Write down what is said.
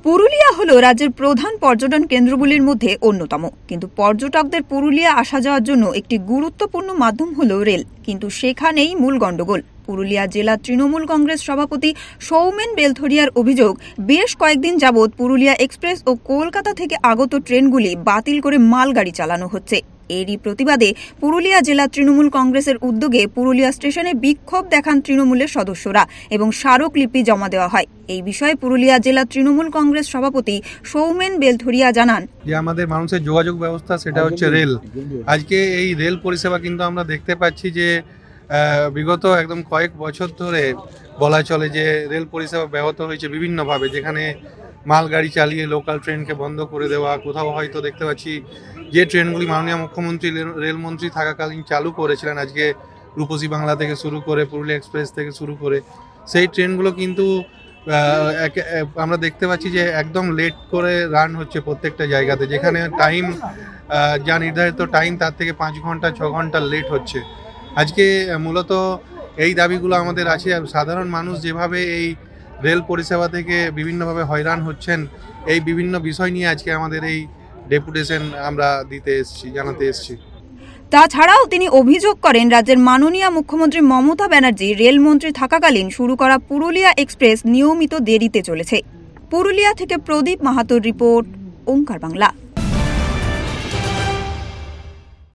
পুরুলিয়া হলো রাজ্যের প্রধান পর্যটন কেন্দ্রগুলির মধ্যে অন্যতম, কিন্তু পর্যটকদের পুরুলিয়া আসা যাওয়ার জন্য একটি গুরুত্বপূর্ণ মাধ্যম হলো রেল। কিন্তু সেখানেই মূল গণ্ডগোল। পুরুলিয়া জেলা তৃণমূল কংগ্রেস সভাপতি সৌমেন বেলথরিয়ার অভিযোগ, বেশ কয়েকদিন যাবৎ পুরুলিয়া এক্সপ্রেস ও কলকাতা থেকে আগত ট্রেনগুলি বাতিল করে মালগাড়ি চালানো হচ্ছে। এরই প্রতিবাদে পুরুলিয়া জেলা তৃণমূল কংগ্রেসের উদ্যোগে পুরুলিয়া স্টেশনে বিক্ষোভ দেখান তৃণমূলের সদস্যরা এবং স্মারকলিপি জমা দেওয়া হয়। এই বিষয়ে পুরুলিয়া জেলা তৃণমূল কংগ্রেস সভাপতি সৌমেন বেলথরিয়া জানান, যে আমাদের মানুষের যোগাযোগ ব্যবস্থা সেটা হচ্ছে রেল। আজকে এই রেল পরিষেবা কিন্তু আমরা দেখতে পাচ্ছি যে বিগত একদম কয়েক বছর ধরে বলা চলে যে রেল পরিষেবা ব্যাহত হয়েছে বিভিন্নভাবে, যেখানে মালগাড়ি চালিয়ে লোকাল ট্রেনকে বন্ধ করে দেওয়া, কোথাও হয়তো দেখতে পাচ্ছি যে ট্রেনগুলি মাননীয় মুখ্যমন্ত্রী রেলমন্ত্রী থাকাকালীন চালু করেছিলেন, আজকে রূপসী বাংলা থেকে শুরু করে পুরুলিয়া এক্সপ্রেস থেকে শুরু করে সেই ট্রেনগুলো কিন্তু আমরা দেখতে পাচ্ছি যে একদম লেট করে রান হচ্ছে প্রত্যেকটা জায়গাতে, যেখানে টাইম যা নির্ধারিত টাইম তার থেকে 5 ঘন্টা 6 ঘন্টা লেট হচ্ছে। আজকে মূলত এই দাবিগুলো আমাদের আছে। সাধারণ মানুষ যেভাবে এই রেল পরিষেবা থেকে বিভিন্নভাবে হয়রান হচ্ছেন, এই বিভিন্ন বিষয় নিয়ে আজকে আমাদের এই ডেপুটেশন আমরা জানাতে এসেছি। তাছাড়াও তিনি অভিযোগ করেন, রাজ্যের মাননীয় মুখ্যমন্ত্রী মমতা ব্যানার্জি রেলমন্ত্রী থাকাকালীন শুরু করা পুরুলিয়া এক্সপ্রেস নিয়মিত দেরিতে চলেছে। পুরুলিয়া থেকে প্রদীপ মাহাতোর রিপোর্ট, ওঙ্কার বাংলা।